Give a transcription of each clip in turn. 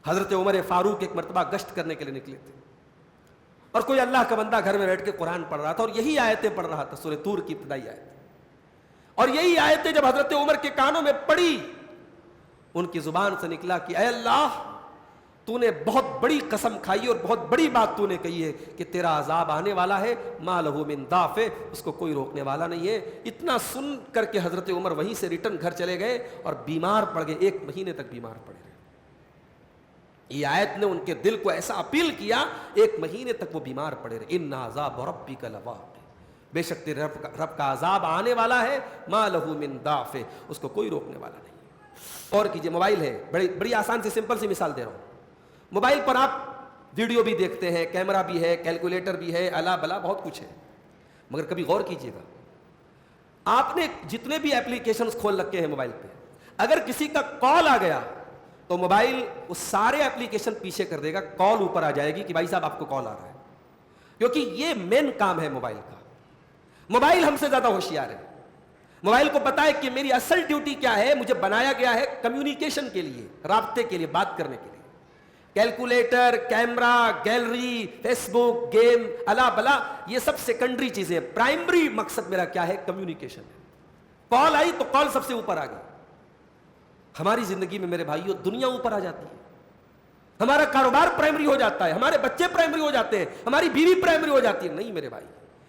حضرت عمر فاروق ایک مرتبہ گشت کرنے کے لیے نکلے تھے اور کوئی اللہ کا بندہ گھر میں بیٹھ کے قرآن پڑھ رہا تھا اور یہی آیتیں پڑھ رہا تھا، سورہ طور کی ابتدائی آیت، اور یہی آیتیں جب حضرت عمر کے کانوں میں پڑی، ان کی زبان سے نکلا کہ اے اللہ، تو نے بہت بڑی قسم کھائی اور بہت بڑی بات تو نے کہی ہے کہ تیرا عذاب آنے والا ہے، ما لہ من دافع، اس کو کوئی روکنے والا نہیں ہے۔ اتنا سن کر کے حضرت عمر وہیں سے ریٹرن گھر چلے گئے اور بیمار پڑ گئے، 1 مہینے تک بیمار پڑے رہے۔ یہ آیت نے ان کے دل کو ایسا اپیل کیا، 1 مہینے تک وہ بیمار پڑے رہے۔ ان عذاب ربک لواقع، بے شک تیرے رب کا عذاب آنے والا ہے، ما لہ من دافع، اس کو کوئی روکنے والا نہیں۔ اور کیجئے، موبائل ہے، بڑی آسان سی سمپل سی مثال دے رہا ہوں۔ موبائل پر آپ ویڈیو بھی دیکھتے ہیں، کیمرہ بھی ہے، کیلکولیٹر بھی ہے، الا بلا بہت کچھ ہے، مگر کبھی غور کیجئے گا، آپ نے جتنے بھی اپلیکیشنز کھول رکھے ہیں موبائل پہ، اگر کسی کا کال آ گیا تو موبائل اس سارے اپلیکیشن پیچھے کر دے گا، کال اوپر آ جائے گی کہ بھائی صاحب آپ کو کال آ رہا ہے، کیونکہ یہ مین کام ہے موبائل کا۔ موبائل ہم سے زیادہ ہوشیار ہے، موبائل کو پتا ہے کہ میری اصل ڈیوٹی کیا ہے، مجھے بنایا گیا ہے کمیونیکیشن کے لیے، رابطے کے لیے، بات کرنے کے لیے۔ کیلکولیٹر، کیمرہ، گیلری، فیس بک، گیم، الا بلا، یہ سب سیکنڈری چیزیں ہیں، پرائمری مقصد میرا کیا ہے، کمیونیکیشن ہے۔ کال آئی تو کال سب سے اوپر آ گئی۔ ہماری زندگی میں میرے بھائیوں دنیا اوپر آ جاتی ہے، ہمارا کاروبار پرائمری ہو جاتا ہے، ہمارے بچے پرائمری ہو جاتے ہیں، ہماری بیوی پرائمری ہو جاتی ہے۔ نہیں میرے بھائی،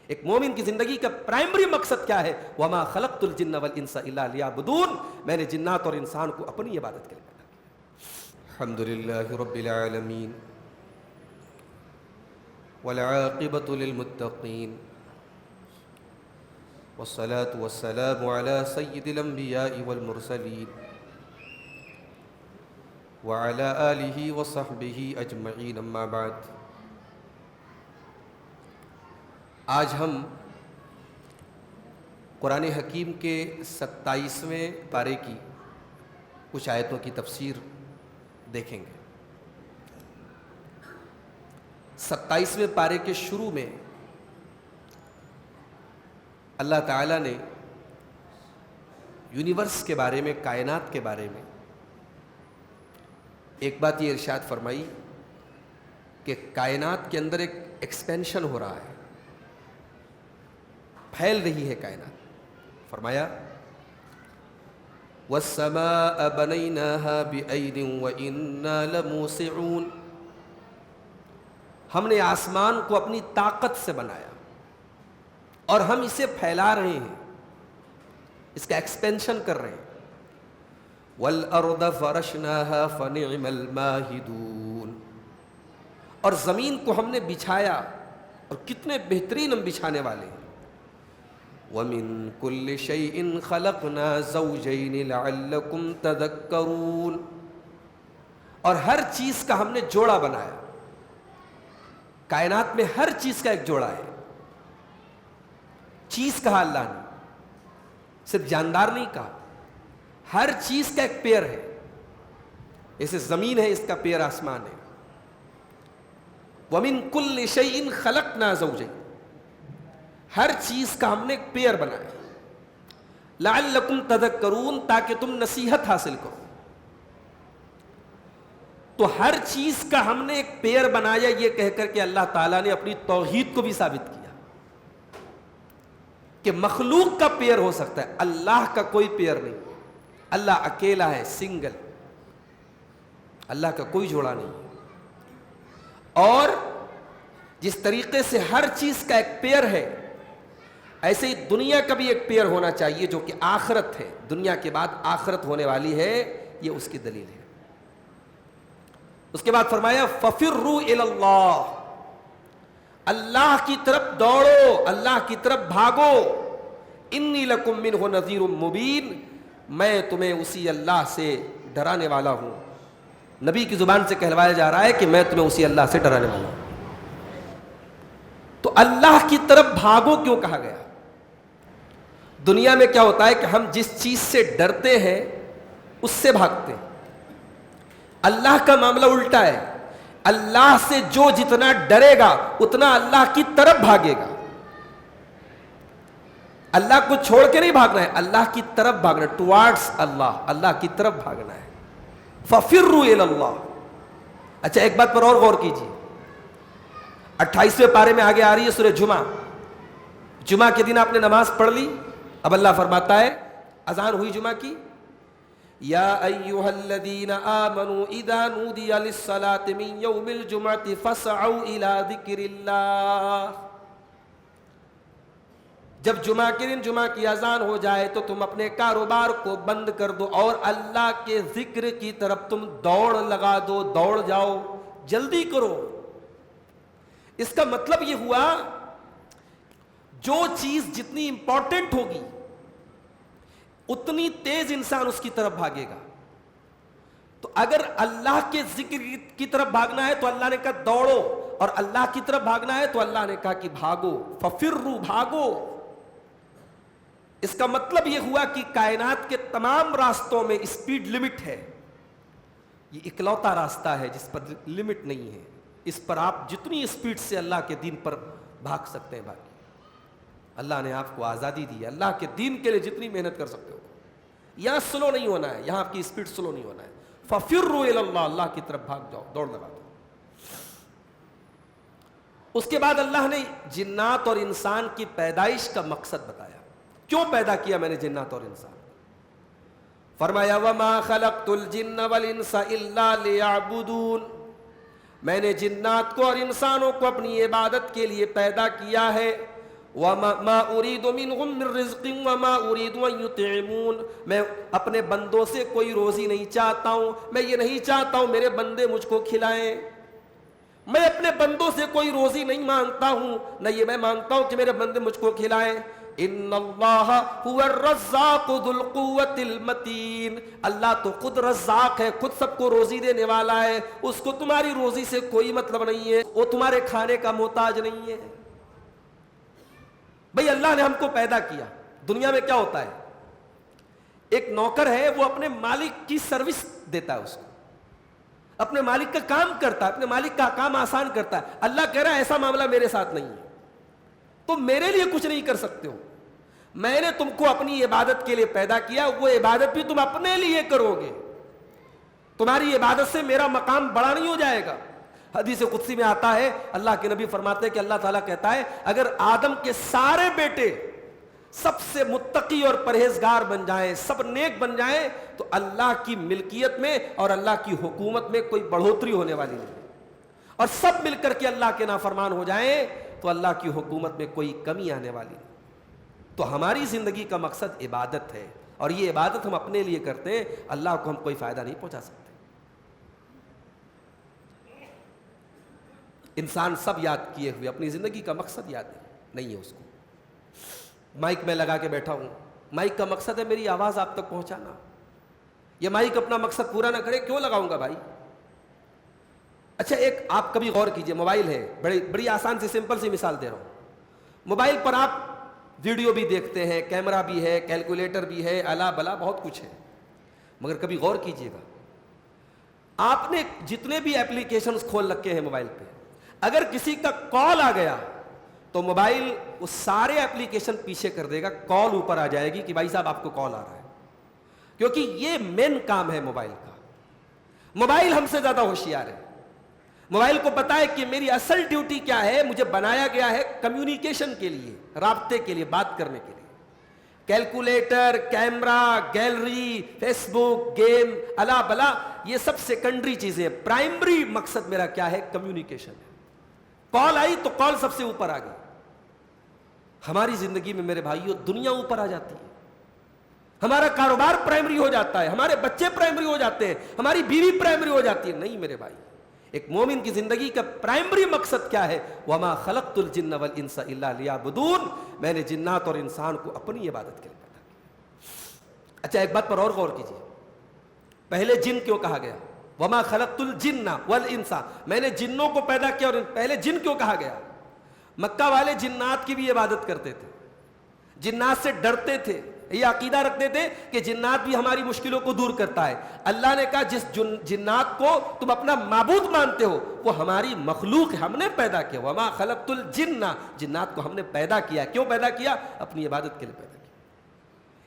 ایک مومن کی زندگی کا پرائمری مقصد کیا ہے؟ وَمَا خَلَقْتُ الْجِنَّ وَالْإِنسَ إِلَّا لِيَعْبُدُونَ، میں نے جنات اور انسان کو اپنی عبادت کے لیے پیدا کیا۔ الحمدللہ رب العالمین والعاقبۃ للمتقین والصلاة والسلام علی سید الانبیاء والمرسلین وعلی آلہ وصحبہ اجمعین، اما بعد۔ آج ہم قرآن حکیم کے 27ویں پارے کی کچھ آیتوں کی تفسیر دیکھیں گے۔ 27ویں پارے کے شروع میں اللہ تعالیٰ نے یونیورس کے بارے میں، کائنات کے بارے میں ایک بات یہ ارشاد فرمائی کہ کائنات کے اندر ایک ایکسپینشن ہو رہا ہے، پھیل رہی ہے کائنات۔ فرمایا وَالسَّمَاءَ بَنَيْنَاهَا بِأَيْدٍ وَإِنَّا لَمُوسِعُونَ، ہم نے آسمان کو اپنی طاقت سے بنایا اور ہم اسے پھیلا رہے ہیں، اس کا ایکسپینشن کر رہے ہیں۔ وَالْأَرْضَ فَرَشْنَاهَا فَنِعْمَ الْمَاهِدُونَ، اور زمین کو ہم نے بچھایا، اور کتنے بہترین ہم بچھانے والے ہیں۔ وَمِن كُلِّ شَيْءٍ خَلَقْنَا زَوْجَيْنِ لَعَلَّكُمْ تَذَكَّرُونَ، اور ہر چیز کا ہم نے جوڑا بنایا۔ کائنات میں ہر چیز کا ایک جوڑا ہے۔ چیز کہا اللہ نے، صرف جاندار نہیں کہا، ہر چیز کا ایک پیر ہے۔ جیسے زمین ہے، اس کا پیر آسمان ہے۔ وَمِن كُلِّ شَيْءٍ خَلَقْنَا زَوْجَيْنِ، ہر چیز کا ہم نے ایک پیر بنایا، لَعَلَّكُمْ تَذَكَّرُونَ، تاکہ تم نصیحت حاصل کرو۔ تو ہر چیز کا ہم نے ایک پیر بنایا، یہ کہہ کر کے اللہ تعالیٰ نے اپنی توحید کو بھی ثابت کیا کہ مخلوق کا پیر ہو سکتا ہے، اللہ کا کوئی پیر نہیں۔ اللہ اکیلا ہے، سنگل، اللہ کا کوئی جوڑا نہیں۔ اور جس طریقے سے ہر چیز کا ایک پیر ہے، ایسے ہی دنیا کا بھی ایک پیر ہونا چاہیے، جو کہ آخرت ہے، دنیا کے بعد آخرت ہونے والی ہے، یہ اس کی دلیل ہے۔ اس کے بعد فرمایا فَفِرُّوا إِلَى اللَّهِ، اللہ کی طرف دوڑو، اللہ کی طرف بھاگو۔ إِنِّي لَكُمْ مِنْهُ نَذِيرٌ مُبِينٌ، میں تمہیں اسی اللہ سے ڈرانے والا ہوں۔ نبی کی زبان سے کہلوایا جا رہا ہے کہ میں تمہیں اسی اللہ سے ڈرانے والا ہوں۔ تو اللہ کی طرف بھاگو کیوں کہا گیا؟ دنیا میں کیا ہوتا ہے کہ ہم جس چیز سے ڈرتے ہیں اس سے بھاگتے ہیں۔ اللہ کا معاملہ الٹا ہے، اللہ سے جو جتنا ڈرے گا اتنا اللہ کی طرف بھاگے گا۔ اللہ کو چھوڑ کے نہیں بھاگنا ہے، اللہ کی طرف بھاگنا ہے، ٹوارڈز اللہ، اللہ کی طرف بھاگنا ہے۔ فَفِرُّوا إِلَى اللَّهِ، اچھا ایک بات پر اور غور کیجیے، 28ویں پارے میں آگے آ رہی ہے سورہ جمعہ، جمعہ کے دن آپ نے نماز پڑھ لی، اب اللہ فرماتا ہے اذان ہوئی جمعہ کی، یا ایھا الذین آمنوا اذا نودی للصلاۃ من یوم الجمعۃ فاسعوا الی ذکر اللہ، جب جمعہ کے دن جمعہ کی اذان ہو جائے تو تم اپنے کاروبار کو بند کر دو اور اللہ کے ذکر کی طرف تم دوڑ لگا دو، دوڑ جاؤ، جلدی کرو۔ اس کا مطلب یہ ہوا جو چیز جتنی امپورٹنٹ ہوگی اتنی تیز انسان اس کی طرف بھاگے گا۔ تو اگر اللہ کے ذکر کی طرف بھاگنا ہے تو اللہ نے کہا دوڑو، اور اللہ کی طرف بھاگنا ہے تو اللہ نے کہا کہ بھاگو، ففروا، بھاگو۔ اس کا مطلب یہ ہوا کہ کائنات کے تمام راستوں میں اسپیڈ لمٹ ہے، یہ اکلوتا راستہ ہے جس پر لمٹ نہیں ہے، اس پر آپ جتنی اسپیڈ سے اللہ کے دین پر بھاگ سکتے ہیں بھاگیں۔ اللہ نے آپ کو آزادی دی ہے، اللہ کے دین کے لیے جتنی محنت کر سکتے ہو، یہاں سلو نہیں ہونا ہے، یہاں آپ کی اسپیڈ سلو نہیں ہونا ہے، ففروا الی اللہ، اللہ کی طرف بھاگ جاؤ، دوڑ لگا دو۔ اس کے بعد اللہ نے جنات اور انسان کی پیدائش کا مقصد بتایا، کیوں پیدا کیا میں نے جنات اور انسان؟ فرمایا وَمَا خَلَقْتُ الْجِنَّ وَالْإِنسَ إِلَّا لِيَعْبُدُونَ، میں نے جنات کو اور انسانوں کو اپنی عبادت کے لیے پیدا کیا ہے۔ وَمَا أُرِيدُ مِنْهُمْ مِنْ رِزْقٍ وَمَا أُرِيدُ أَنْ يُطْعِمُونَ، میں اپنے بندوں سے کوئی روزی نہیں چاہتا ہوں، میں یہ نہیں چاہتا ہوں میرے بندے مجھ کو کھلائیں، میں اپنے بندوں سے کوئی روزی نہیں مانگتا ہوں، نہ یہ میں مانگتا ہوں کہ میرے بندے مجھ کو کھلائیں۔ ان اللہ هو الرزاق ذو القوۃ المتین، اللہ تو خود رزاق ہے، خود سب کو روزی دینے والا ہے، اس کو تمہاری روزی سے کوئی مطلب نہیں ہے، وہ تمہارے کھانے کا محتاج نہیں ہے۔ بھئی اللہ نے ہم کو پیدا کیا، دنیا میں کیا ہوتا ہے، ایک نوکر ہے وہ اپنے مالک کی سروس دیتا ہے، اس کو اپنے مالک کا کام کرتا ہے، اپنے مالک کا کام آسان کرتا ہے۔ اللہ کہہ رہا ہے ایسا معاملہ میرے ساتھ نہیں ہے، تم میرے لیے کچھ نہیں کر سکتے ہو، میں نے تم کو اپنی عبادت کے لیے پیدا کیا، وہ عبادت بھی تم اپنے لیے کرو گے، تمہاری عبادت سے میرا مقام بڑا نہیں ہو جائے گا۔ حدیث قدسی میں آتا ہے، اللہ کے نبی فرماتے ہیں کہ اللہ تعالیٰ کہتا ہے اگر آدم کے سارے بیٹے سب سے متقی اور پرہیزگار بن جائیں، سب نیک بن جائیں، تو اللہ کی ملکیت میں اور اللہ کی حکومت میں کوئی بڑھوتری ہونے والی نہیں، اور سب مل کر کے اللہ کے نافرمان ہو جائیں تو اللہ کی حکومت میں کوئی کمی آنے والی نہیں۔ تو ہماری زندگی کا مقصد عبادت ہے، اور یہ عبادت ہم اپنے لیے کرتے ہیں، اللہ کو ہم کوئی فائدہ نہیں پہنچا سکتے۔ انسان سب یاد کیے ہوئے اپنی زندگی کا مقصد یاد نہیں ہے اس کو۔ مائک میں لگا کے بیٹھا ہوں، مائک کا مقصد ہے میری آواز آپ تک پہنچانا، یہ مائک اپنا مقصد پورا نہ کرے کیوں لگاؤں گا بھائی؟ اچھا ایک آپ کبھی غور کیجئے، موبائل ہے، بڑی آسان سی سمپل سی مثال دے رہا ہوں، موبائل پر آپ ویڈیو بھی دیکھتے ہیں، کیمرہ بھی ہے، کیلکولیٹر بھی ہے، الا بلا بہت کچھ ہے، مگر کبھی غور کیجئے گا آپ نے جتنے بھی ایپلیکیشنز کھول رکھے ہیں موبائل پہ، اگر کسی کا کال آ گیا تو موبائل وہ سارے ایپلیکیشن پیچھے کر دے گا، کال اوپر آ جائے گی کہ بھائی صاحب آپ کو کال آ رہا ہے، کیونکہ یہ مین کام ہے موبائل کا۔ موبائل ہم سے زیادہ ہوشیار ہے، موبائل کو پتا ہے کہ میری اصل ڈیوٹی کیا ہے، مجھے بنایا گیا ہے کمیونیکیشن کے لیے، رابطے کے لیے، بات کرنے کے لیے۔ کیلکولیٹر، کیمرہ، گیلری، فیس بک، گیم، الا بلا یہ سب سیکنڈری چیزیں، پرائمری مقصد میرا کیا ہے، کمیونیکیشن ہے۔ کال آئی تو کال سب سے اوپر آ گئی۔ ہماری زندگی میں میرے بھائیوں دنیا اوپر آ جاتی ہے، ہمارا کاروبار پرائمری ہو جاتا ہے، ہمارے بچے پرائمری ہو جاتے ہیں، ہماری بیوی پرائمری ہو جاتی ہے۔ نہیں میرے بھائی، ایک مومن کی زندگی کا پرائمری مقصد کیا ہے؟ وَمَا خَلَقْتُ الْجِنَّ وَالْإِنسَ إِلَّا لِيَعْبُدُونَ، میں نے جنات اور انسان کو اپنی عبادت کے لیے پیدا کیا۔ اچھا ایک بات پر اور غور کیجیے، پہلے جن کیوں کہا گیا؟ وَمَا خَلَقْتُ الْجِنَّ وَالْإِنسَ، میں نے جنوں کو پیدا کیا، اور پہلے جن کیوں کہا گیا؟ مکہ والے جنات کی بھی عبادت کرتے تھے، جنات سے ڈرتے تھے، یہ عقیدہ رکھتے تھے کہ جنات بھی ہماری مشکلوں کو دور کرتا ہے۔ اللہ نے کہا جس جنات کو تم اپنا معبود مانتے ہو وہ ہماری مخلوق ہے، ہم نے پیدا کیا۔ وما خلقت الجن، جنات کو ہم نے پیدا کیا، کیوں پیدا کیا؟ اپنی عبادت کے لیے پیدا کیا۔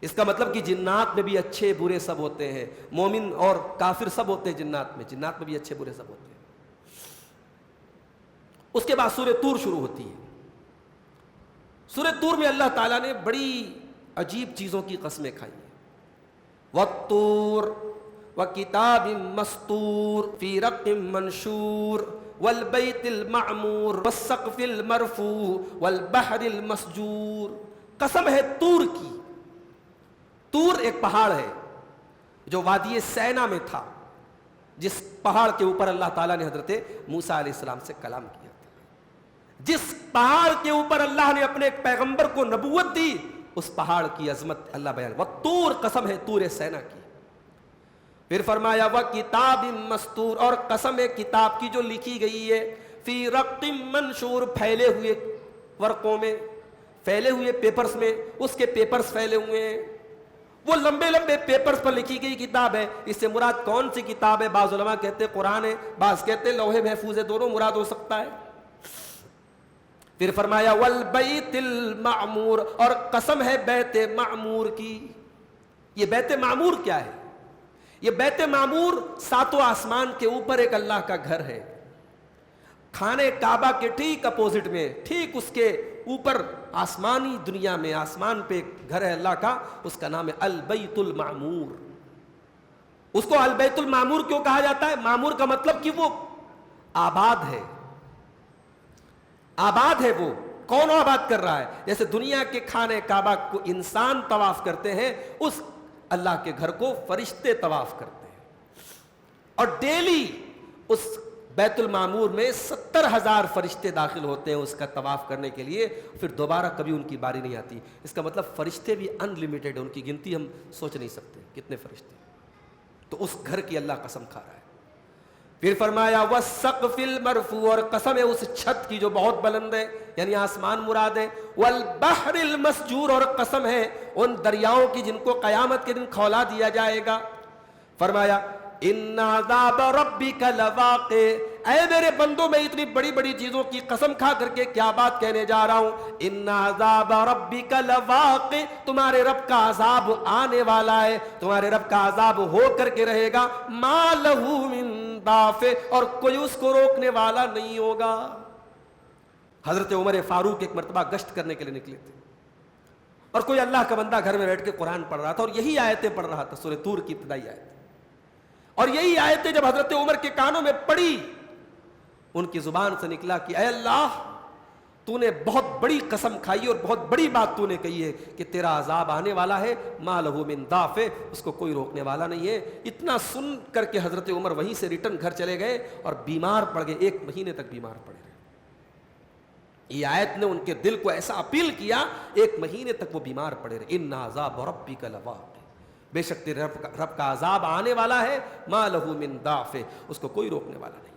اس کا مطلب کہ جنات میں بھی اچھے برے سب ہوتے ہیں، مومن اور کافر سب ہوتے ہیں جنات میں بھی اچھے برے سب ہوتے ہیں۔ اس کے بعد سورہ طور شروع ہوتی ہے. سورہ طور میں اللہ تعالیٰ نے بڑی عجیب چیزوں کی قسمیں کھائی ہیں. والطور وکتاب مستور فی رق منشور والبیت المعمور والسقف المرفوع والبحر المسجور. قسم ہے طور کی. طور ایک پہاڑ ہے جو وادی سینا میں تھا, جس پہاڑ کے اوپر اللہ تعالیٰ نے حضرت موسیٰ علیہ السلام سے کلام کیا تھا. جس پہاڑ کے اوپر اللہ نے اپنے ایک پیغمبر کو نبوت دی, اس پہاڑ کی عظمت اللہ بیان. والطور, قسم ہے طور سینا کی. پھر فرمایا وکتاب مستور, اور قسم ہے کتاب کی جو لکھی گئی ہے فی رق منشور, پھیلے ہوئے ورقوں میں, پھیلے ہوئے پیپرز میں. اس کے پیپرز پھیلے ہوئے ہیں, وہ لمبے لمبے پیپرز پر لکھی گئی کتاب ہے. اس سے مراد کون سی کتاب ہے؟ بعض علماء کہتے ہیں قرآن ہے, بعض کہتے ہیں لوح محفوظ ہے. دونوں مراد ہو سکتا ہے. پھر فرمایا والبیت المعمور, اور قسم ہے بیت معمور کی. یہ بیت معمور کیا ہے؟ یہ بیت معمور ساتوں آسمان کے اوپر ایک اللہ کا گھر ہے. خانہ کعبہ کے ٹھیک اپوزٹ میں, ٹھیک اس کے اوپر آسمانی دنیا میں, آسمان پہ ایک گھر ہے اللہ کا, اس کا نام ہے البیت المعمور. اس کو البیت المعمور کیوں کہا جاتا ہے؟ معمور کا مطلب کہ وہ آباد ہے. آباد ہے. وہ کون آباد کر رہا ہے؟ جیسے دنیا کے خانہ کعبہ کو انسان طواف کرتے ہیں, اس اللہ کے گھر کو فرشتے طواف کرتے ہیں. اور ڈیلی اس بیت المعمور میں 70,000 فرشتے داخل ہوتے ہیں اس کا طواف کرنے کے لیے. پھر دوبارہ کبھی ان کی باری نہیں آتی. اس کا مطلب فرشتے بھی ان لمیٹڈ ہیں, ان کی گنتی ہم سوچ نہیں سکتے کتنے فرشتے. تو اس گھر کی اللہ قسم کھا رہا ہے. پھر فرمایا والسقف المرفوع, اور قسم ہے اس چھت کی جو بہت بلند ہے, یعنی آسمان مراد ہے. والبحر المسجور, اور قسم ہے ان دریاؤں کی جن کو قیامت کے دن کھولا دیا جائے گا. فرمایا ان عذاب ربک لواقع, اے میرے بندوں میں اتنی بڑی بڑی چیزوں کی قسم کھا کر کے کیا بات کہنے جا رہا ہوں. ان عذاب ربک لواقع, تمہارے رب کا عذاب آنے والا ہے, تمہارے رب کا عذاب ہو کر کے رہے گا. ما لہ من دافع, اور کوئی اس کو روکنے والا نہیں ہوگا. حضرت عمر فاروق ایک مرتبہ گشت کرنے کے لیے نکلے تھے, اور کوئی اللہ کا بندہ گھر میں بیٹھ کے قرآن پڑھ رہا تھا, اور یہی آیتیں پڑھ رہا تھا, سورہ طور کی ابتدائی آیت. اور یہی آیتیں جب حضرت عمر کے کانوں میں پڑی, ان کی زبان سے نکلا کہ اے اللہ, تو نے بہت بڑی قسم کھائی اور بہت بڑی بات تو نے کہی ہے کہ تیرا عذاب آنے والا ہے. ما لہ من دافع, اس کو کوئی روکنے والا نہیں ہے. اتنا سن کر کے حضرت عمر وہیں سے ریٹرن گھر چلے گئے اور بیمار پڑ گئے. 1 مہینے تک بیمار پڑے رہے. یہ آیت نے ان کے دل کو ایسا اپیل کیا, 1 مہینے تک وہ بیمار پڑے رہے. ان عذاب ربک لواقع, بے شک تیرے رب کا عذاب آنے والا ہے. ما لہ من دافع, اس کو کوئی روکنے والا نہیں.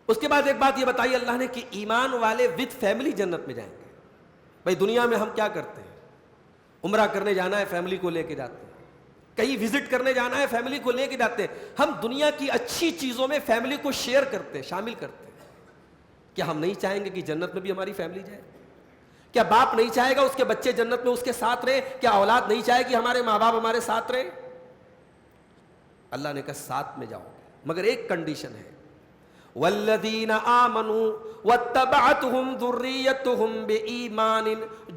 اس کے بعد ایک بات یہ بتائی اللہ نے کہ ایمان والے وتھ فیملی جنت میں جائیں گے. بھائی دنیا میں ہم کیا کرتے ہیں؟ عمرہ کرنے جانا ہے, فیملی کو لے کے جاتے ہیں. کہیں وزٹ کرنے جانا ہے, فیملی کو لے کے جاتے ہیں. ہم دنیا کی اچھی چیزوں میں فیملی کو شیئر کرتے ہیں, شامل کرتے ہیں. کیا ہم نہیں چاہیں گے کہ جنت میں بھی ہماری فیملی جائے؟ کیا باپ نہیں چاہے گا اس کے بچے جنت میں اس کے ساتھ رہے؟ کیا اولاد نہیں چاہے گی ہمارے ماں باپ ہمارے ساتھ رہے؟ اللہ نے کہا ساتھ میں جاؤ گے, مگر ایک کنڈیشن ہے. والذین آمنوا واتبعتهم ذریتهم بإیمان,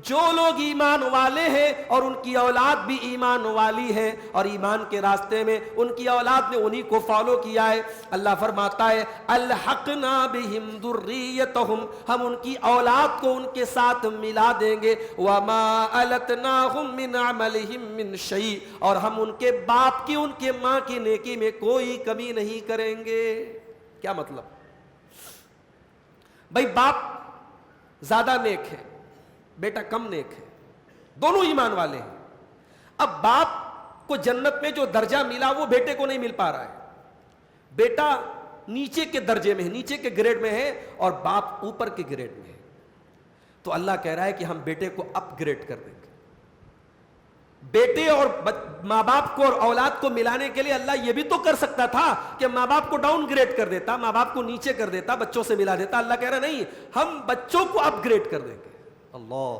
جو لوگ ایمان والے ہیں اور ان کی اولاد بھی ایمان والی ہے, اور ایمان کے راستے میں ان کی اولاد نے انہی کو فالو کیا ہے. اللہ فرماتا ہے الحقنا بہم ذریتهم, ہم ان کی اولاد کو ان کے ساتھ ملا دیں گے. وما التناهم من عملهم من شیء, اور ہم ان کے باپ کی, ان کے ماں کی نیکی میں کوئی کمی نہیں کریں گے. کیا مطلب؟ بھائی باپ زیادہ نیک ہے, بیٹا کم نیک ہے, دونوں ایمان والے ہیں. اب باپ کو جنت میں جو درجہ ملا وہ بیٹے کو نہیں مل پا رہا ہے. بیٹا نیچے کے درجے میں ہے, نیچے کے گریڈ میں ہے, اور باپ اوپر کے گریڈ میں ہے. تو اللہ کہہ رہا ہے کہ ہم بیٹے کو اپ گریڈ کر دیں گے. بیٹے اور ماں باپ کو اور اولاد کو ملانے کے لیے اللہ یہ بھی تو کر سکتا تھا کہ ماں باپ کو ڈاؤن گریڈ کر دیتا, ماں باپ کو نیچے کر دیتا, بچوں سے ملا دیتا. اللہ کہہ رہا نہیں, ہم بچوں کو اپ گریڈ کر دیں گے. اللہ,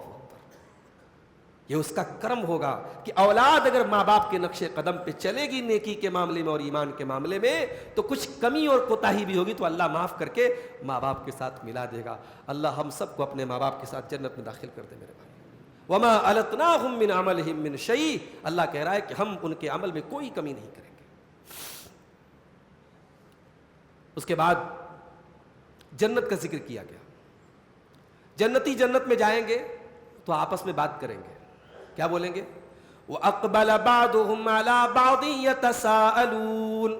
یہ اس کا کرم ہوگا کہ اولاد اگر ماں باپ کے نقش قدم پہ چلے گی نیکی کے معاملے میں اور ایمان کے معاملے میں تو کچھ کمی اور کوتاہی بھی ہوگی تو اللہ معاف کر کے ماں باپ کے ساتھ ملا دے گا. اللہ ہم سب کو اپنے ماں باپ کے ساتھ جنت میں داخل کر دے میرے بھائی. وما التناہم من عملہم من شیء, اللہ کہہ رہا ہے کہ ہم ان کے عمل میں کوئی کمی نہیں کریں گے. اس کے بعد جنت کا ذکر کیا گیا. جنتی جنت میں جائیں گے تو آپس میں بات کریں گے. کیا بولیں گے؟ وَأَقْبَلَ بَعْضُهُمْ عَلَى بَعْضٍ يَتَسَاءَلُونَ,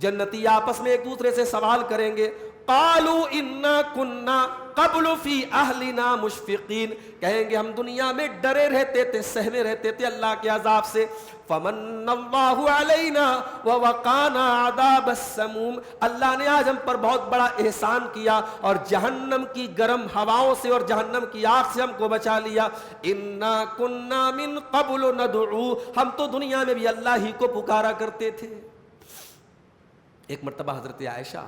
جنتی آپس میں ایک دوسرے سے سوال کریں گے. قَالُوا إِنَّا كُنَّا قَبْلُ فِي أَهْلِنَا مُشْفِقِينَ, کہیں گے ہم دنیا میں ڈرے رہتے تھے, سہمے رہتے تھے اللہ کے عذاب سے. فَمَنَّ اللَّهُ عَلَيْنَا وَوَقَانَا عَذَابَ السَّمُومِ, اللہ نے آج ہم پر بہت بڑا احسان کیا اور جہنم کی گرم ہواؤں سے اور جہنم کی آگ سے ہم کو بچا لیا. إِنَّا كُنَّا مِن قَبْلُ نَدْعُوهُ, ہم تو دنیا میں بھی اللہ ہی کو پکارا کرتے تھے. ایک مرتبہ حضرت عائشہ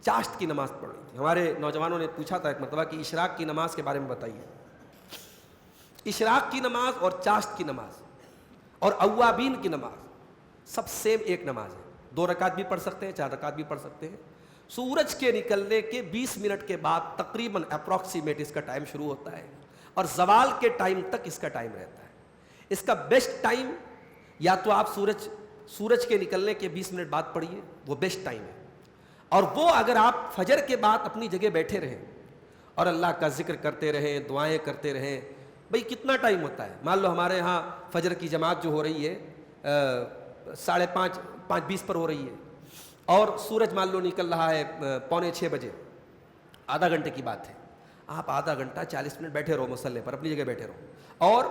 چاشت کی نماز پڑھ رہی تھی. ہمارے نوجوانوں نے پوچھا تھا ایک مرتبہ کہ اشراق کی نماز کے بارے میں بتائیے. اشراق کی نماز اور چاشت کی نماز اور اوابین کی نماز سب سیم ایک نماز ہے. 2 رکعت بھی پڑھ سکتے ہیں, 4 رکعت بھی پڑھ سکتے ہیں. سورج کے نکلنے کے 20 منٹ کے بعد تقریباً اپروکسیمیٹ اس کا ٹائم شروع ہوتا ہے اور زوال کے ٹائم تک اس کا ٹائم رہتا ہے. اس کا بیسٹ ٹائم یا تو آپ سورج کے نکلنے کے 20 منٹ بعد پڑھیے, وہ بیسٹ ٹائم ہے. اور وہ اگر آپ فجر کے بعد اپنی جگہ بیٹھے رہیں اور اللہ کا ذکر کرتے رہیں, دعائیں کرتے رہیں. بھئی کتنا ٹائم ہوتا ہے؟ مان لو ہمارے ہاں فجر کی جماعت جو ہو رہی ہے 5:30 5:20 پر ہو رہی ہے اور سورج مان لو نکل رہا ہے 5:45 بجے, آدھا گھنٹے کی بات ہے. آپ آدھا گھنٹہ 40 منٹ بیٹھے رہو مصلی پر, اپنی جگہ بیٹھے رہو اور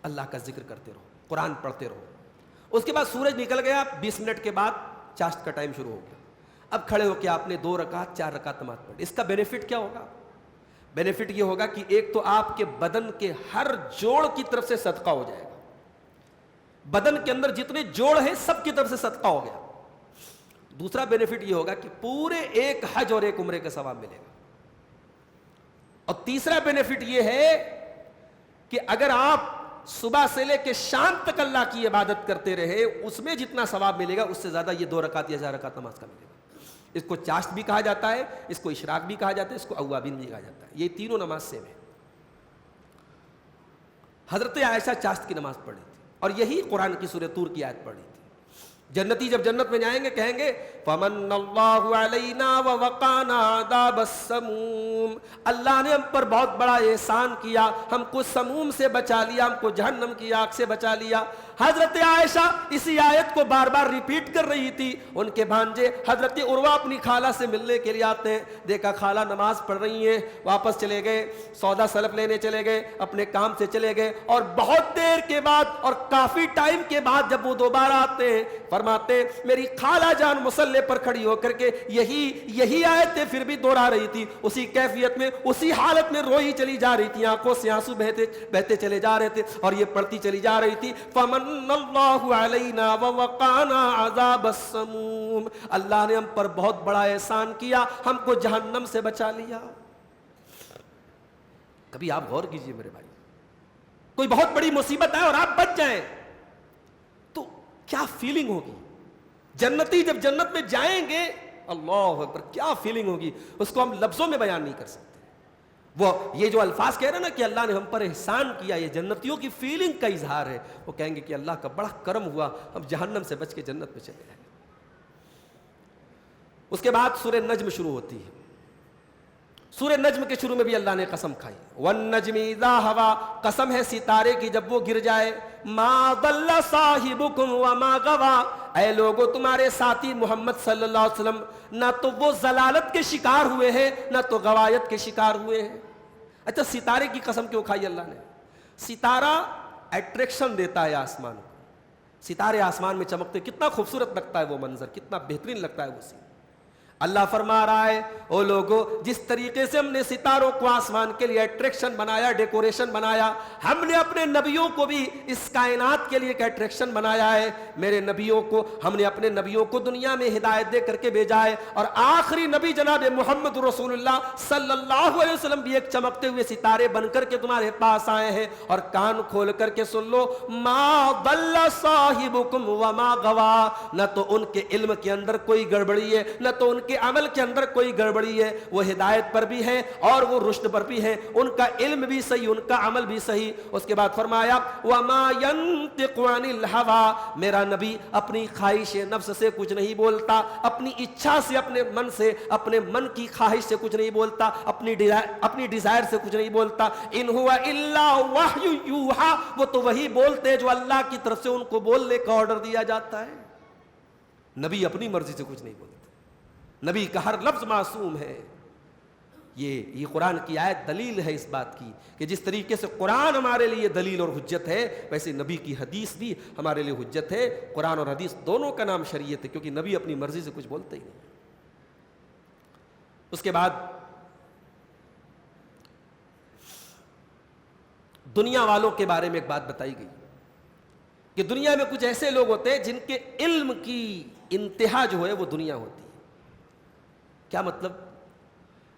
اللہ کا ذکر کرتے رہو, قرآن پڑھتے رہو. اس کے بعد سورج نکل گیا, 20 منٹ کے بعد چاشت کا ٹائم شروع ہو گیا. اب کھڑے ہو کے آپ نے 2 رکعت 4 رکعت نماز پڑھی. اس کا بینیفٹ کیا ہوگا؟ بینیفٹ یہ ہوگا کہ ایک تو آپ کے بدن کے ہر جوڑ کی طرف سے صدقہ ہو جائے گا. بدن کے اندر جتنے جوڑ ہیں سب کی طرف سے صدقہ ہو گیا. دوسرا بینیفٹ یہ ہوگا کہ پورے ایک حج اور ایک عمرے کا ثواب ملے گا. اور تیسرا بینیفٹ یہ ہے کہ اگر آپ صبح سے لے کے شام تک اللہ کی عبادت کرتے رہے, اس میں جتنا ثواب ملے گا اس سے زیادہ یہ 2 رکعت یا 4 رکعت نماز کا ملے گا. اس کو چاشت بھی کہا جاتا ہے, اس کو اشراق بھی کہا جاتا ہے, اس کو اوابین بھی کہا جاتا ہے. یہ تینوں نماز سیم ہے. حضرت عائشہ چاشت کی نماز پڑھی تھی اور یہی قرآن کی سورہ طور کی آیت پڑھی تھی. جنتی جب جنت میں جائیں گے کہیں گے فَمَنَّ اللَّهُ عَلَيْنَا وَوَقَانَا عَذَابَ السَّمُومِ, اللہ نے ہم پر بہت بڑا احسان کیا, ہم کو سموم سے بچا لیا, ہم کو جہنم کی آگ سے بچا لیا. حضرت عائشہ اسی آیت کو بار بار ریپیٹ کر رہی تھی. ان کے بھانجے حضرت عروہ اپنی خالہ سے ملنے کے لیے آتے ہیں, دیکھا خالہ نماز پڑھ رہی ہیں, واپس چلے گئے, سودا سلف لینے چلے گئے, اپنے کام سے چلے گئے. اور بہت دیر کے بعد اور کافی ٹائم کے بعد جب وہ دوبارہ آتے ہیں فرماتے میری خالہ جان مصلی پر کھڑی ہو کر کے یہی آیتیں پھر بھی دوہرا رہی تھی. اسی کیفیت میں اسی حالت میں روئی چلی جا رہی تھی, آنکھوں سے آنسو بہتے چلے جا رہے تھے اور یہ پڑھتی چلی جا رہی تھی فَمَنَّ اللَّهُ عَلَيْنَا وَوَقَانَا عَذَابَ السَّمُومِ, اللہ نے ہم پر بہت بڑا احسان کیا, ہم کو جہنم سے بچا لیا. کبھی آپ غور کیجئے میرے بھائی, کوئی بہت بڑی مصیبت ہے اور آپ بچ جائیں تو کیا فیلنگ ہوگی. جنتی جب جنت میں جائیں گے اللہ اکبر کیا فیلنگ ہوگی, اس کو ہم لفظوں میں بیان نہیں کر سکتے. وہ یہ جو الفاظ کہہ رہے ہیں نا کہ اللہ نے ہم پر احسان کیا, یہ جنتیوں کی فیلنگ کا اظہار ہے. وہ کہیں گے کہ اللہ کا بڑا کرم ہوا, ہم جہنم سے بچ کے جنت میں چلے گئے. اس کے بعد سورہ نجم شروع ہوتی ہے. سورہ نجم کے شروع میں بھی اللہ نے قسم کھائی, وَالنَّجْمِ إِذَا هَوَىٰ, قسم ہے ستارے کی جب وہ گر جائے. مَا ضَلَّ صَاحِبُكُمْ وَمَا غَوَىٰ, اے لوگو تمہارے ساتھی محمد صلی اللہ علیہ وسلم نہ تو وہ ضلالت کے شکار ہوئے ہیں نہ تو غوایت کے شکار ہوئے ہیں. اچھا ستارے کی قسم کیوں کھائی اللہ نے؟ ستارہ اٹریکشن دیتا ہے آسمان کو. ستارے آسمان میں چمکتے, کتنا خوبصورت لگتا ہے وہ منظر, کتنا بہترین لگتا ہے وہ سین. اللہ فرما رہا ہے او لوگو جس طریقے سے ہم نے ستاروں کو آسمان کے لیے اٹریکشن بنایا, ڈیکوریشن بنایا, ہم نے اپنے نبیوں کو بھی اس کائنات کے لیے ایک اٹریکشن بنایا ہے. میرے نبیوں کو ہم نے اپنے نبیوں کو دنیا میں ہدایت دے کر کے بھیجا ہے, اور آخری نبی جناب محمد رسول اللہ صلی اللہ علیہ وسلم بھی ایک چمکتے ہوئے ستارے بن کر کے تمہارے پاس آئے ہیں. اور کان کھول کر کے سن لو, ما ضل صاحبکم وما غوا, نہ تو ان کے علم کے اندر کوئی گڑبڑی ہے, نہ تو ان کے عمل کے اندر کوئی گڑبڑی ہے. وہ ہدایت پر بھی ہیں اور وہ رشد پر بھی ہیں, ان کا علم بھی صحیح, ان کا عمل بھی صحیح. اس کے بعد فرمایا وما ينطق عن الهوى, میرا نبی اپنی خواہش نفس سے کچھ نہیں بولتا, اپنی اچھا سے, اپنے من سے, اپنے من کی خواہش سے کچھ نہیں بولتا, اپنی ڈیزائر سے کچھ نہیں بولتا. ان هو الا وحی یوحى, وہ تو وہی بولتے جو اللہ کی طرف سے ان کو بولنے کا آرڈر دیا جاتا ہے. نبی اپنی مرضی سے کچھ نہیں بولتے, نبی کا ہر لفظ معصوم ہے. یہ قرآن کی آیت دلیل ہے اس بات کی کہ جس طریقے سے قرآن ہمارے لیے دلیل اور حجت ہے, ویسے نبی کی حدیث بھی ہمارے لیے حجت ہے. قرآن اور حدیث دونوں کا نام شریعت ہے, کیونکہ نبی اپنی مرضی سے کچھ بولتے ہی نہیں. اس کے بعد دنیا والوں کے بارے میں ایک بات بتائی گئی کہ دنیا میں کچھ ایسے لوگ ہوتے ہیں جن کے علم کی انتہا جو ہے وہ دنیا ہوتی ہے. کیا مطلب؟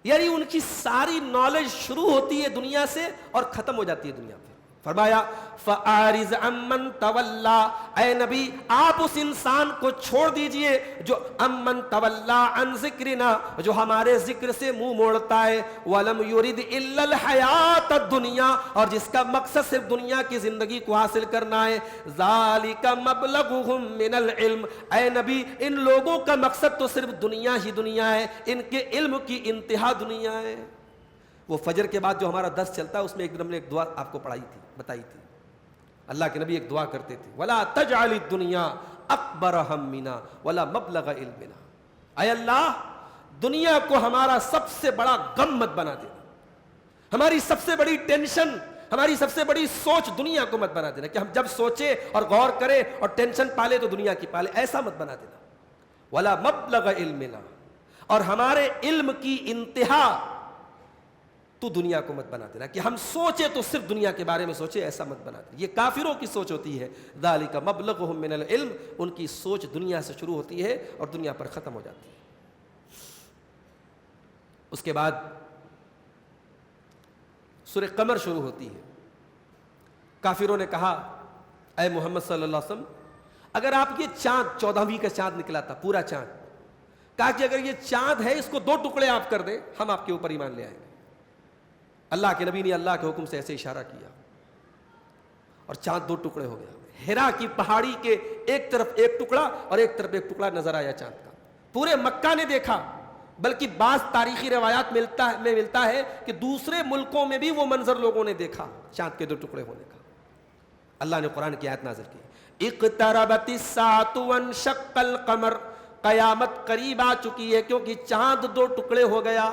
یعنی ان کی ساری نالج شروع ہوتی ہے دنیا سے اور ختم ہو جاتی ہے دنیا پہ. فرمایا فَأَعْرِضْ عَمَّنْ تَوَلَّا, اے نبی آپ اس انسان کو چھوڑ دیجئے جو امن تولا عن ذکرنا, جو ہمارے ذکر سے منہ موڑتا ہے. وَلَمْ يُرِدْ إِلَّا الْحَيَاةَ الدُّنْيَا, اور جس کا مقصد صرف دنیا کی زندگی کو حاصل کرنا ہے. ذَلِكَ مَبْلَغُهُم مِّنَ الْعِلْمِ, اے نبی ان لوگوں کا مقصد تو صرف دنیا ہی دنیا ہے, ان کے علم کی انتہا دنیا ہے. وہ فجر کے بعد جو ہمارا درس چلتا ہے اس میں ایک دن ہم نے ایک دعا آپ کو پڑھائی تھی, بتائی تھی. اللہ کے نبی ایک دعا کرتے تھے, وَلَا تَجْعَلِ الدُّنْيَا أَكْبَرَ هَمِّنَا وَلَا مَبْلَغَ عِلْمِنَا, اے اللہ دنیا کو ہمارا سب سے بڑا غم مت بنا دینا, ہماری سب سے بڑی ٹینشن, ہماری سب سے بڑی سوچ دنیا کو مت بنا دینا کہ ہم جب سوچے اور غور کریں اور ٹینشن پالے تو دنیا کی پالے, ایسا مت بنا دینا. وَلَا مَبْلَغَ عِلْمِنَا, اور ہمارے علم کی انتہا تو دنیا کو مت بنا دینا کہ ہم سوچے تو صرف دنیا کے بارے میں سوچے, ایسا مت بنا دینا. یہ کافروں کی سوچ ہوتی ہے. ذالک مبلغہم من العلم, ان کی سوچ دنیا سے شروع ہوتی ہے اور دنیا پر ختم ہو جاتی ہے. اس کے بعد سورہ قمر شروع ہوتی ہے. کافروں نے کہا اے محمد صلی اللہ علیہ وسلم اگر آپ یہ چاند 14ویں کا چاند نکلا تھا پورا چاند, کہا کہ اگر یہ چاند ہے اس کو 2 ٹکڑے آپ کر دیں ہم آپ کے اوپر ایمان لے آئیں گے. اللہ کے نبی نے اللہ کے حکم سے ایسے اشارہ کیا اور چاند 2 ٹکڑے ہو گیا. ہیرا کی پہاڑی کے ایک طرف ایک ٹکڑا اور ایک طرف ایک ٹکڑا نظر آیا چاند کا. پورے مکہ نے دیکھا, بلکہ بعض تاریخی روایات میں ملتا ہے کہ دوسرے ملکوں میں بھی وہ منظر لوگوں نے دیکھا چاند کے 2 ٹکڑے ہونے کا. اللہ نے قرآن کی آیت نازل کی, اقتربت الساعة وانشق القمر, قیامت قریب آ چکی ہے کیونکہ چاند 2 ٹکڑے ہو گیا.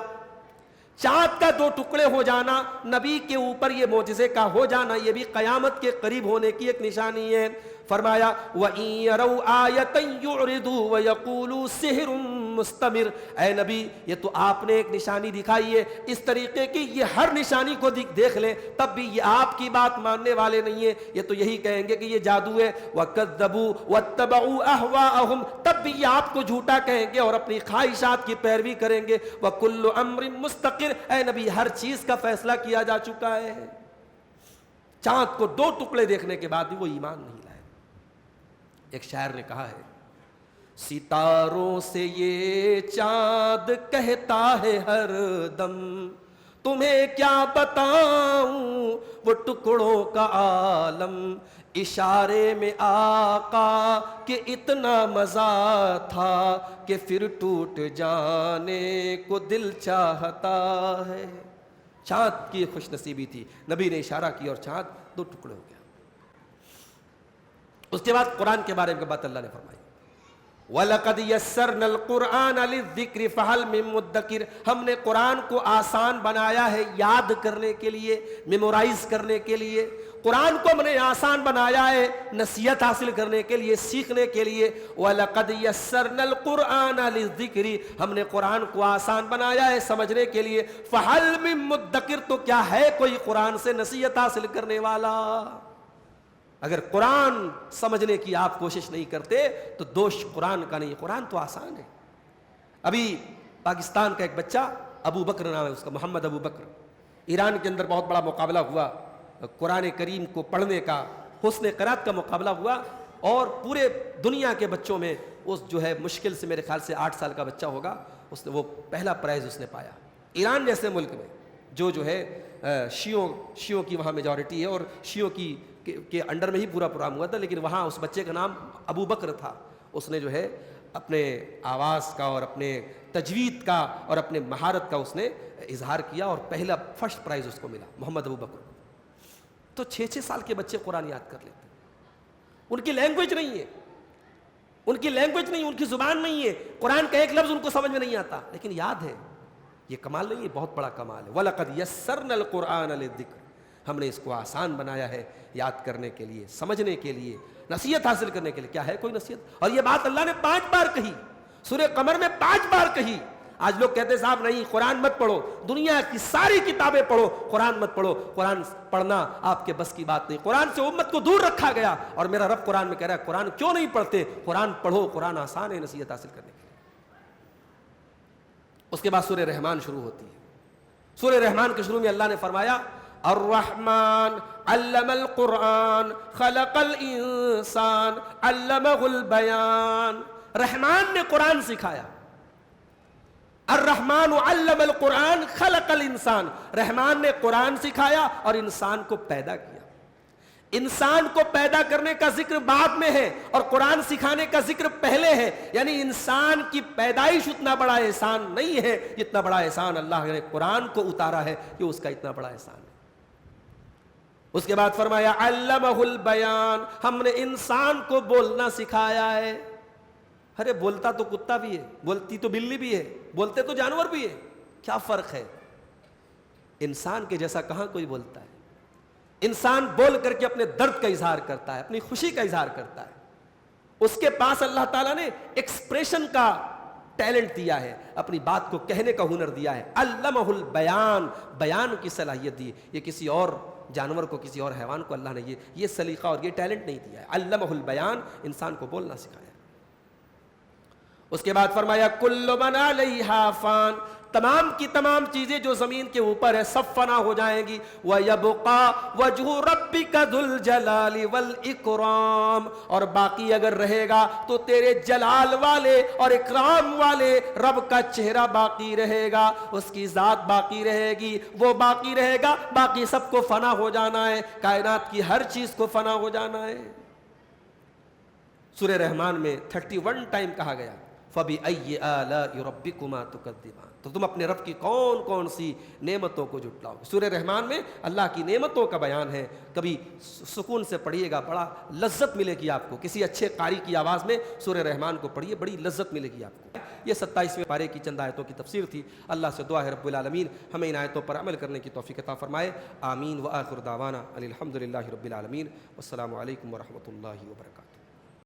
چاند کا 2 ٹکڑے ہو جانا, نبی کے اوپر یہ معجزے کا ہو جانا, یہ بھی قیامت کے قریب ہونے کی ایک نشانی ہے. فرمایا وَإِن يَرَوْا آيَةً يُعْرِضُوا وَيَقُولُوا سِحْرٌ مُسْتَمِرٌ, اے نبی یہ تو آپ نے ایک نشانی دکھائی ہے, اس طریقے کی یہ ہر نشانی کو دیکھ لیں تب بھی یہ آپ کی بات ماننے والے نہیں ہیں, یہ تو یہی کہیں گے کہ یہ جادو ہے. وَكَذَّبُوا وَاتَّبَعُوا أَهْوَاءَهُمْ, تب بھی یہ آپ کو جھوٹا کہیں گے اور اپنی خواہشات کی پیروی کریں گے. وَكُلُّ أَمْرٍ مُسْتَقِرٌ, اے نبی ہر چیز کا فیصلہ کیا جا چکا ہے. چاند کو 2 ٹکڑے دیکھنے کے بعد بھی وہ ایمان نہیں لائے. ایک شاعر نے کہا ہے ستاروں سے یہ چاند کہتا ہے ہر دم, تمہیں کیا بتاؤں وہ ٹکڑوں کا عالم, اشارے میں آقا کہ اتنا مزہ تھا کہ پھر ٹوٹ جانے کو دل چاہتا ہے. چاند کی خوش نصیبی تھی, نبی نے اشارہ کیا اور چاند 2 ٹکڑے ہو گیا. اس کے بعد قرآن کے بارے میں بات اللہ نے فرمائی وَلَقَدْ يَسَّرْنَا الْقُرْآنَ لِلذِّكْرِ فَهَلْ مِن مُدَّكِرٍ, ہم نے قرآن کو آسان بنایا ہے یاد کرنے کے لیے, میمورائز کرنے کے لیے. قرآن کو ہم نے آسان بنایا ہے نصیحت حاصل کرنے کے لیے، سیکھنے کے لیے۔ وَلَقَدْ يَسَّرْنَا الْقُرْآنَ لِلذِّكْرِ، ہم نے قرآن کو آسان بنایا ہے سمجھنے کے لیے۔ فَهَلْ مِن مُدَّكِرٍ، تو کیا ہے کوئی قرآن سے نصیحت حاصل کرنے والا؟ اگر قرآن سمجھنے کی آپ کوشش نہیں کرتے تو دوش قرآن کا نہیں، قرآن تو آسان ہے۔ ابھی پاکستان کا ایک بچہ ابو بکر نام ہے اس کا، محمد ابو بکر، ایران کے اندر بہت بڑا مقابلہ ہوا قرآن کریم کو پڑھنے کا، حسن قرات کا مقابلہ ہوا، اور پورے دنیا کے بچوں میں اس جو ہے مشکل سے میرے خیال سے 8 سال کا بچہ ہوگا، اس نے وہ پہلا پرائز اس نے پایا۔ ایران جیسے ملک میں جو ہے شیعوں کی وہاں میجورٹی ہے، اور شیعوں کے انڈر میں ہی پورا پروگرام ہوا تھا، لیکن وہاں اس بچے کا نام ابو بکر تھا۔ اس نے جو ہے اپنے آواز کا اور اپنے تجوید کا اور اپنے مہارت کا اس نے اظہار کیا، اور پہلا فرسٹ پرائز اس کو ملا، محمد ابو بکر۔ تو 6 سال کے بچے قرآن یاد کر لیتے ہیں، ان کی لینگویج نہیں ہے، ان کی زبان نہیں ہے، قرآن کا ایک لفظ ان کو سمجھ میں نہیں آتا، لیکن یاد ہے۔ یہ کمال نہیں ہے، بہت بڑا کمال ہے۔ وَلَقَدْ يَسَّرْنَا الْقُرْآنَ لِلذِّكْرِ، ہم نے اس کو آسان بنایا ہے یاد کرنے کے لیے، سمجھنے کے لیے، نصیحت حاصل کرنے کے لیے۔ کیا ہے کوئی نصیحت؟ اور یہ بات اللہ نے 5 بار کہی، سورہ قمر میں 5 بار کہی۔ آج لوگ کہتے ہیں صاحب نہیں قرآن مت پڑھو، دنیا کی ساری کتابیں پڑھو، قرآن مت پڑھو۔ قرآن پڑھنا آپ کے بس کی بات نہیں، قرآن سے امت کو دور رکھا گیا، اور میرا رب قرآن میں کہہ رہا ہے قرآن کیوں نہیں پڑھتے؟ قرآن پڑھو، قرآن آسان ہے نصیحت حاصل کرنے کے لیے۔ اس کے بعد سورہ رحمان شروع ہوتی ہے۔ سورہ رحمان کے شروع میں اللہ نے فرمایا الرحمن علم القرآن خلق الانسان علمہ البیان۔ رحمان نے قرآن سکھایا، الرحمن علم القرآن خلق الانسان، رحمان نے قرآن سکھایا اور انسان کو پیدا کیا۔ انسان کو پیدا کرنے کا ذکر بعد میں ہے اور قرآن سکھانے کا ذکر پہلے ہے، یعنی انسان کی پیدائش اتنا بڑا احسان نہیں ہے جتنا بڑا احسان اللہ نے قرآن کو اتارا ہے، یہ اس کا اتنا بڑا احسان ہے۔ اس کے بعد فرمایا علمہ البیان، ہم نے انسان کو بولنا سکھایا ہے۔ ارے بولتا تو کتا بھی ہے، بولتی تو بلی بھی ہے، بولتے تو جانور بھی ہے، کیا فرق ہے؟ انسان کے جیسا کہاں کوئی بولتا ہے؟ انسان بول کر کے اپنے درد کا اظہار کرتا ہے، اپنی خوشی کا اظہار کرتا ہے۔ اس کے پاس اللہ تعالیٰ نے ایکسپریشن کا ٹیلنٹ دیا ہے، اپنی بات کو کہنے کا ہنر دیا ہے۔ علمہ البیان، بیان کی صلاحیت دی، یہ کسی اور جانور کو، کسی اور حیوان کو اللہ نے یہ سلیقہ اور یہ ٹیلنٹ نہیں دیا ہے۔ علمہ البیان، انسان کو بولنا سکھایا۔ اس کے بعد فرمایا کل من علیہا فان، تمام کی تمام چیزیں جو زمین کے اوپر ہے سب فنا ہو جائیں گی۔ وَيَبْقَى وَجْهُ رَبِّكَ ذُو الْجَلَالِ وَالْإِكْرَامِ، اور باقی اگر رہے گا تو تیرے جلال والے اور اکرام والے رب کا چہرہ باقی رہے گا، اس کی ذات باقی رہے گی، وہ باقی رہے گا، باقی سب کو فنا ہو جانا ہے، کائنات کی ہر چیز کو فنا ہو جانا ہے۔ سورہ رحمان میں 31 ٹائم کہا گیا فَبِأَيِّ آلَاءِ رَبِّكُمَا تُكَذِّبَانِ، تو تم اپنے رب کی کون کون سی نعمتوں کو جھٹلاؤ گے۔ سورہ رحمان میں اللہ کی نعمتوں کا بیان ہے، کبھی سکون سے پڑھیے گا، بڑا لذت ملے گی آپ کو، کسی اچھے قاری کی آواز میں سورہ رحمان کو پڑھیے، بڑی لذت ملے گی آپ کو۔ یہ 27ویں پارے کی چند آیتوں کی تفسیر تھی۔ اللہ سے دعا ہے رب العالمین ہمیں ان آیتوں پر عمل کرنے کی توفیق عطا فرمائے، آمین۔ وآخر دعوانا الحمدللہ رب العالمین، والسلام علیکم ورحمۃ اللہ وبرکاتہ۔